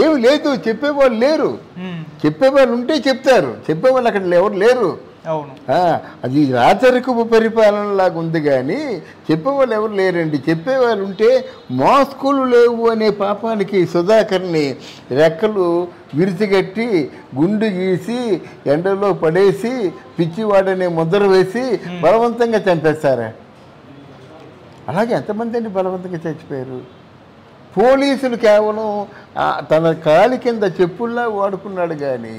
ఏమి లేదు, చెప్పేవాళ్ళు లేరు. చెప్పేవాళ్ళు ఉంటే చెప్తారు, చెప్పేవాళ్ళు అక్కడ ఎవరు లేరు. అది రాచరికపు పరిపాలనలాగా ఉంది కానీ చెప్పేవాళ్ళు ఎవరు లేరండి. చెప్పేవాళ్ళు ఉంటే మాస్కులు లేవు అనే పాపానికి సుధాకర్ని రెక్కలు విరిచిగట్టి గుండు గీసి ఎండలో పడేసి పిచ్చివాడనే ముద్ర వేసి బలవంతంగా చంపేస్తారా? అలాగే ఎంతమంది అండి బలవంతంగా చచ్చిపోయారు? పోలీసులు కేవలం తన కాలి కింద చెప్పుల్లా వాడుకున్నాడు కానీ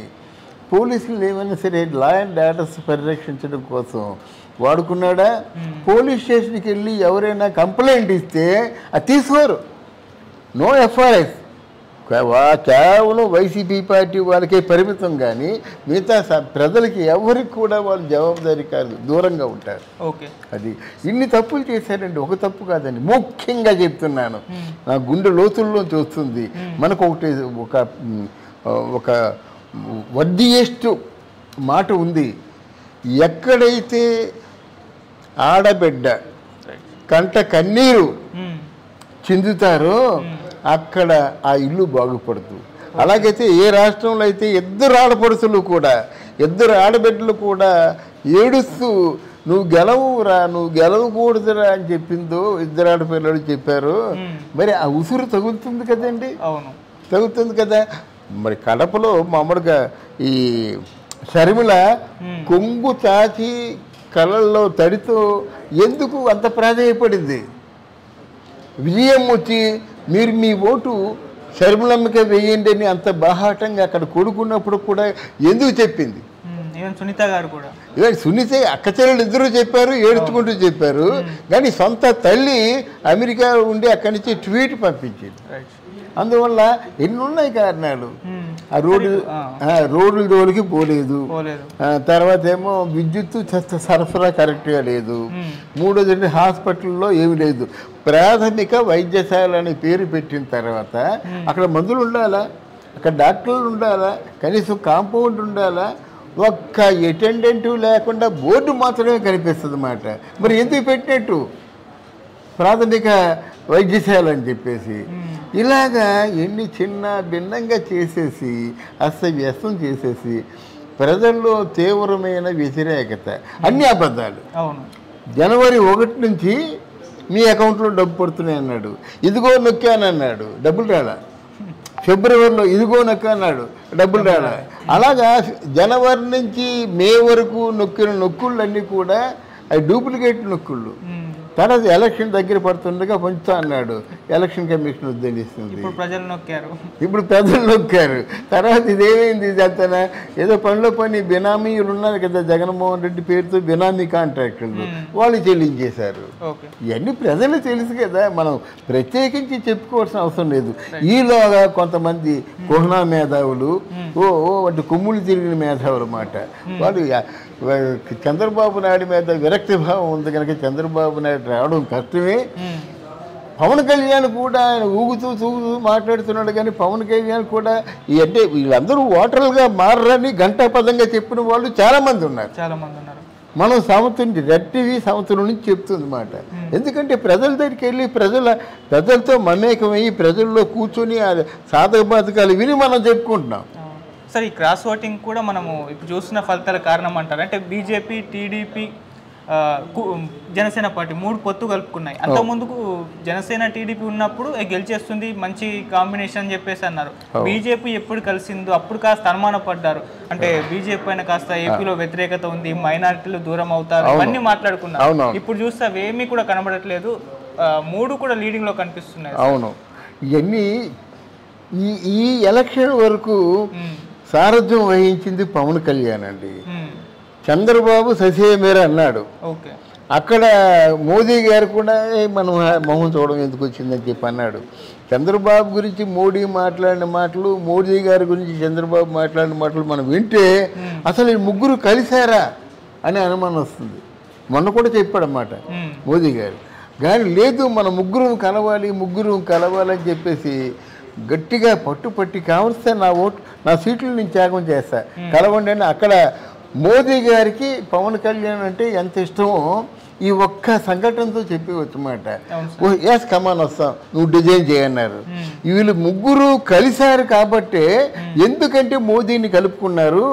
పోలీసులు ఏమైనా సరే లా అండ్ ఆర్డర్స్ పరిరక్షించడం కోసం వాడుకున్నాడా? పోలీస్ స్టేషన్కి వెళ్ళి ఎవరైనా కంప్లైంట్ ఇస్తే అది తీసుకోరు, నో ఎఫ్ఐఆర్స్. కేవలం వైసీపీ పార్టీ వాళ్ళకే పరిమితం కానీ మిగతా ప్రజలకి ఎవరికి కూడా వాళ్ళు జవాబుదారీ కాదు, దూరంగా ఉంటారు. అది ఇన్ని తప్పులు చేశారండి, ఒక తప్పు కాదండి. ముఖ్యంగా చెప్తున్నాను, నా గుండె లోతుల్లో చూస్తుంది. మనకు ఒక వడ్డీయెస్ట్ మాట ఉంది, ఎక్కడైతే ఆడబిడ్డ కంట కన్నీరు చిందుతారో అక్కడ ఆ ఇల్లు బాగుపడుతుంది. అలాగైతే ఏ రాష్ట్రంలో అయితే ఇద్దరు ఆడపడుచులు కూడా, ఇద్దరు ఆడబిడ్డలు కూడా ఏడుస్తూ నువ్వు గెలవురా, నువ్వు గెలవకూడదురా అని చెప్పిందో ఇద్దరు ఆడపిల్లలు చెప్పారు, మరి ఆ ఉసురు తగులుతుంది కదండి. తగులుతుంది కదా. మరి కడపలో మామూలుగా ఈ షర్మిల కొంగు చాచి కళ్ళల్లో తడితో ఎందుకు అంత ప్రాధాన్యపడింది? విజయం వచ్చి మీరు మీ ఓటు షర్మిలమ్మకే వేయండి అని అంత బాహాటంగా అక్కడ కొడుకున్నప్పుడు కూడా ఎందుకు చెప్పింది? సునీత గారు కూడా, సునీత అక్క చెల్లెలు ఇద్దరు చెప్పారు, ఏడుచుకుంటూ చెప్పారు. కానీ సొంత తల్లి అమెరికా ఉండి అక్కడి నుంచి ట్వీట్ పంపించింది. అందువల్ల ఎన్నున్నాయి కారణాలు. ఆ రోడ్ల జోలికి పోలేదు, తర్వాత ఏమో విద్యుత్ సరఫరా కరెక్ట్గా లేదు, మూడోది హాస్పిటల్లో ఏమి లేదు. ప్రాథమిక వైద్యశాల అని పేరు పెట్టిన తర్వాత అక్కడ మందులు ఉండాలా, అక్కడ డాక్టర్లు ఉండాలా, కనీసం కాంపౌండ్ ఉండాలా? ఒక్క అటెండెంట్ లేకుండా బోర్డు మాత్రమే కనిపిస్తుంది అన్నమాట. మరి ఎందుకు పెట్టినట్టు ప్రాథమిక వైద్యశాల అని చెప్పేసి ఇలాగా ఎన్ని చిన్న భిన్నంగా చేసేసి అస్తవ్యస్తం చేసేసి ప్రజల్లో తీవ్రమైన వ్యతిరేకత, అన్ని అబద్ధాలు. జనవరి 1 నుంచి మీ అకౌంట్లో డబ్బు పడుతున్నాయి అన్నాడు, ఇదిగో నొక్కానన్నాడు, డబ్బులు రాలా. ఫిబ్రవరిలో ఇదిగో నొక్కన్నాడు, డబ్బులు రాలా. అలాగా జనవరి నుంచి మే వరకు నొక్కిన నొక్కుళ్ళన్నీ కూడా అవి డూప్లికేట్ నొక్కుళ్ళు. తర్వాత ఎలక్షన్ దగ్గర పడుతుండగా పంచుతా అన్నాడు, ఎలక్షన్ కమిషన్ ఉద్దేశిస్తుంది. ఇప్పుడు ప్రజలు నొక్కారు. తర్వాత ఇదేమైంది? ఇదంతా ఏదో పనిలో పని బినామీలు ఉన్నారు కదా, జగన్మోహన్ రెడ్డి పేరుతో బినామీ కాంట్రాక్టర్లు, వాళ్ళు చెల్లించేశారు. ఇవన్నీ ప్రజలు తెలుసు కదా, మనం ప్రత్యేకించి చెప్పుకోవాల్సిన అవసరం లేదు. ఈలోగా కొంతమంది కుహనా మేధావులు, వాటి కొమ్ములు తిరిగిన మేధావులు అన్నమాట, వాళ్ళు చంద్రబాబు నాయుడు మీద విరక్తి భావం ఉంది కనుక చంద్రబాబు నాయుడు రావడం కష్టమే. పవన్ కళ్యాణ్ కూడా ఆయన ఊగుతూ మాట్లాడుతున్నాడు కానీ పవన్ కళ్యాణ్ కూడా అంటే వీళ్ళందరూ ఓటర్లుగా మారని గంటాపదంగా చెప్పిన వాళ్ళు చాలామంది ఉన్నారు. మనం రెడ్ టీవీ సంవత్సరం నుంచి చెప్తుంది మాట. ఎందుకంటే ప్రజల దగ్గరికి వెళ్ళి ప్రజలతో మమేకమయ్యి ప్రజల్లో కూర్చొని సాధక బాధకాలు విని మనం చెప్పుకుంటున్నాం. సార్, ఈ క్రాస్ ఓటింగ్ కూడా మనము ఇప్పుడు చూస్తున్న ఫలితాల కారణం అంటారు. అంటే బీజేపీ, టీడీపీ, జనసేన పార్టీ 3 పొత్తు కలుపుకున్నాయి. అంతకుముందుకు జనసేన, టీడీపీ ఉన్నప్పుడు గెలిచేస్తుంది, మంచి కాంబినేషన్ అని చెప్పేసి అన్నారు. బీజేపీ ఎప్పుడు కలిసిందో అప్పుడు కాస్త అనుమానపడ్డారు. అంటే బీజేపీ పైన కాస్త ఏపీలో వ్యతిరేకత ఉంది, మైనారిటీలు దూరం అవుతారు, ఇవన్నీ మాట్లాడుకున్నారు. ఇప్పుడు చూస్తే అవేమీ కూడా కనబడట్లేదు, 3 కూడా లీడింగ్ లో కనిపిస్తున్నాయి. అవును, ఇవన్నీ ఈ ఎలక్షన్ వరకు సారథ్యం వహించింది పవన్ కళ్యాణ్ అండి. చంద్రబాబు ససేమేరా అన్నాడు. అక్కడ మోదీ గారు కూడా మనం మొహం చూడడం ఎందుకు వచ్చిందని చెప్పి అన్నాడు. చంద్రబాబు గురించి మోడీ మాట్లాడిన మాటలు, మోదీ గారి గురించి చంద్రబాబు మాట్లాడిన మాటలు మనం వింటే అసలు ఈ ముగ్గురు కలిశారా అని అనుమానం వస్తుంది. మొన్న కూడా చెప్పాడన్నమాట మోదీ గారు. కానీ లేదు, మన ముగ్గురు కలవాలని చెప్పేసి గట్టిగా పట్టుపట్టి కావలిస్తే నా సీట్లు నేను త్యాగం చేస్తా, కలవండి అని అక్కడ మోదీ గారికి పవన్ కళ్యాణ్ అంటే ఎంత ఇష్టమో ఈ ఒక్క సంఘటనతో చెప్పవచ్చు మాట. ఎస్ కమాన్ వస్తాం, నువ్వు డిజైన్ చేయన్నారు. వీళ్ళు ముగ్గురు కలిశారు కాబట్టే, ఎందుకంటే మోదీని కలుపుకున్నారు.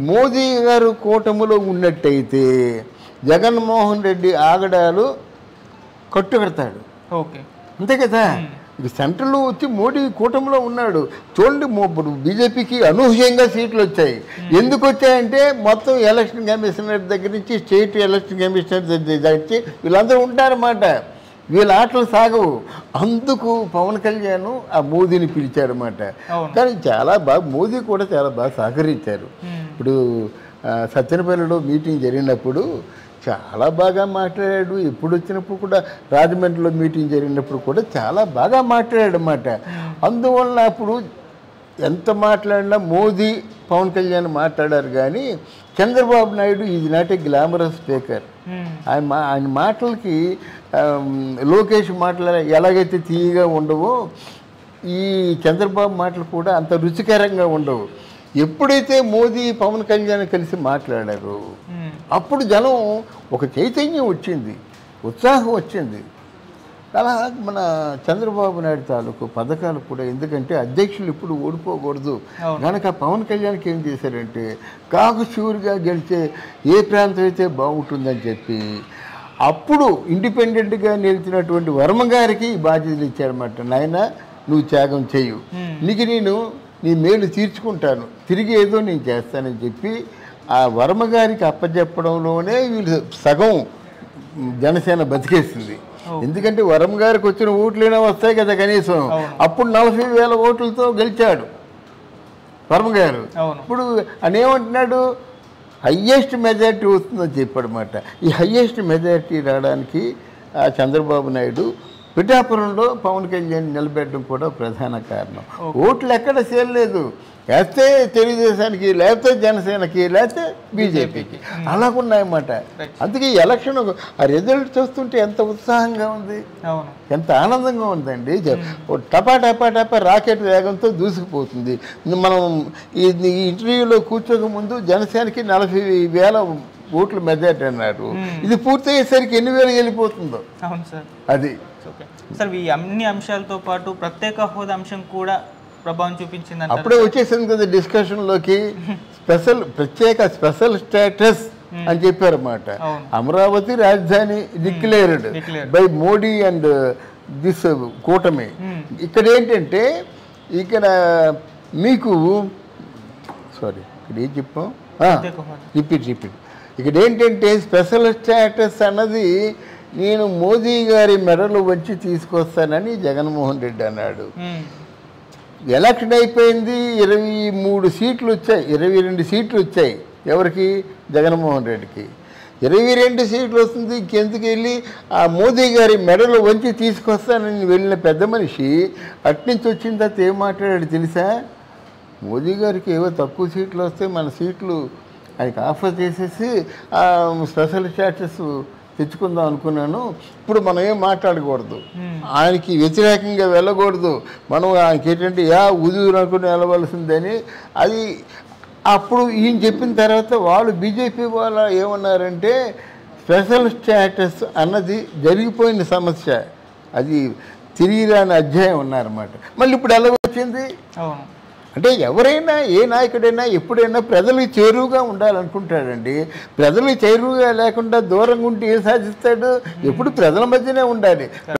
మోదీ గారు కూటమిలో ఉన్నట్టయితే జగన్మోహన్ రెడ్డి ఆగడాలు కట్టుకడతాడు. ఓకే, అంతే కదా. ఇక సెంట్రల్లో వచ్చి మోడీ కూటమిలో ఉన్నాడు. చూడండి, ఇప్పుడు బీజేపీకి అనూహ్యంగా సీట్లు వచ్చాయి. ఎందుకు వచ్చాయంటే మొత్తం ఎలక్షన్ కమిషనర్ దగ్గర నుంచి స్టేట్ ఎలక్షన్ కమిషనర్ దగ్గర వీళ్ళందరూ ఉంటారన్నమాట. వీళ్ళ ఆటలు సాగవు. అందుకు పవన్ కళ్యాణ్ ఆ మోదీని పిలిచారన్నమాట. కానీ చాలా బాగా మోదీ కూడా చాలా బాగా సహకరించారు. ఇప్పుడు సత్యనపల్లిలో మీటింగ్ జరిగినప్పుడు చాలా బాగా మాట్లాడాడు. ఎప్పుడు వచ్చినప్పుడు కూడా రాజమండ్రిలో మీటింగ్ జరిగినప్పుడు కూడా చాలా బాగా మాట్లాడాడు అన్నమాట. అందువల్ల అప్పుడు ఎంత మాట్లాడినా మోదీ పవన్ కళ్యాణ్ మాట్లాడారు. కానీ Chandrababu Naidu is not a glamorous speaker. ఆయన మాటలకి లోకేష్ మాటలు ఎలాగైతే తీయగా ఉండవో ఈ చంద్రబాబు మాటలు కూడా అంత రుచికరంగా ఉండవు. ఎప్పుడైతే మోదీ పవన్ కళ్యాణ్ కలిసి మాట్లాడారు అప్పుడు జనం ఒక చైతన్యం వచ్చింది, ఉత్సాహం వచ్చింది. అలా మన చంద్రబాబు నాయుడు తాలూకు పథకాలు కూడా, ఎందుకంటే అధ్యక్షులు ఇప్పుడు ఓడిపోకూడదు కనుక పవన్ కళ్యాణ్కి ఏం చేశారంటే కాకుశూరుగా గెలిచే ఏ ప్రాంతం అయితే బాగుంటుందని చెప్పి అప్పుడు ఇండిపెండెంట్గా నిలిచినటువంటి వర్మ గారికి బాధ్యతలు ఇచ్చారన్నమాట. నాయన నువ్వు త్యాగం చేయు, నీకు నేను నీ మేలు తీర్చుకుంటాను, తిరిగి ఏదో నేను చేస్తానని చెప్పి ఆ వర్మ గారికి అప్పచెప్పడంలోనే వీళ్ళు సగం జనసేన బతికేసింది. ఎందుకంటే వర్మ గారికి వచ్చిన ఓట్లైనా వస్తాయి కదా కనీసం. అప్పుడు 40,000 ఓట్లతో గెలిచాడు వర్మ గారు. ఇప్పుడు అనేమంటున్నాడు హయ్యెస్ట్ మెజారిటీ వస్తుందని చెప్పాడన్నమాట. ఈ హయ్యెస్ట్ మెజారిటీ రావడానికి చంద్రబాబు నాయుడు పిఠాపురంలో పవన్ కళ్యాణ్ నిలబెట్టడం కూడా ప్రధాన కారణం. ఓట్లు ఎక్కడ చేయలేదు, వేస్తే తెలుగుదేశానికి, లేకపోతే జనసేనకి, లేకపోతే బీజేపీకి, అలాగున్నాయన్నమాట. అందుకే ఈ ఎలక్షన్ ఆ రిజల్ట్ చూస్తుంటే ఎంత ఉత్సాహంగా ఉంది, ఎంత ఆనందంగా ఉందండి. టపా టపా టపా రాకెట్ వేగంతో దూసుకుపోతుంది. మనం ఈ ఇంటర్వ్యూలో కూర్చోక ముందు జనసేనకి 40,000 ఓట్ల మెజారిటీ అన్నారు. ఇది పూర్తయ్యేసరికి ఎన్ని వేలు వెళ్ళిపోతుందో. అది సార్ ఈ అన్ని అంశాలతో పాటు ప్రత్యేక హోదా అంశం కూడా ప్రభావం చూపించింది. అప్పుడే వచ్చేసింది కదా డిస్కషన్లోకి. స్పెషల్ స్టేటస్ అని చెప్పారన్నమాట. అమరావతి రాజధాని declared by mod a and this కూటమి. ఇక్కడ ఏంటంటే ఇక్కడ మీకు ఇక్కడ ఏం చెప్పాం, రిపీట్ ఇక్కడ ఏంటంటే స్పెషల్ స్టేటస్ అన్నది నేను మోదీ గారి మెడలు వచ్చి తీసుకొస్తానని జగన్మోహన్ రెడ్డి అన్నాడు. ఎలక్షన్ అయిపోయింది, 23 సీట్లు వచ్చాయి, 22 సీట్లు వచ్చాయి. ఎవరికి? జగన్మోహన్ రెడ్డికి 22 సీట్లు వస్తుంది. ఇంకెందుకు వెళ్ళి ఆ మోదీ గారి మెడలు వంచి తీసుకొస్తానని వెళ్ళిన పెద్ద మనిషి అట్నుంచి వచ్చిన తర్వాత ఏం మాట్లాడాడు తెలుసా? మోదీ గారికి ఏవో తక్కువ సీట్లు వస్తే మన సీట్లు ఆయనకి ఆఫర్ చేసేసి స్పెషల్ స్టేటస్ తెచ్చుకుందాం అనుకున్నాను. ఇప్పుడు మనం ఏం మాట్లాడకూడదు, ఆయనకి వ్యతిరేకంగా వెళ్ళకూడదు, మనం ఆయనకి ఏంటంటే ఉదురునుకుని వెళ్ళవలసిందని. అది అప్పుడు ఈయన చెప్పిన తర్వాత వాళ్ళు బీజేపీ వాళ్ళు ఏమన్నారంటే స్పెషల్ స్టేటస్ అన్నది జరిగిపోయిన సమస్య, అది తిరిగి రాని అధ్యాయం ఉన్నారన్నమాట. మళ్ళీ ఇప్పుడు ఎలా వచ్చింది అంటే ఎవరైనా ఏ నాయకుడైనా ఎప్పుడైనా ప్రజలకు చేరువుగా ఉండాలనుకుంటాడండి. ప్రజలకు చేరువుగా లేకుండా దూరంగా ఉంటే ఏం సాధిస్తాడు? ఎప్పుడు ప్రజల మధ్యనే ఉండాలి.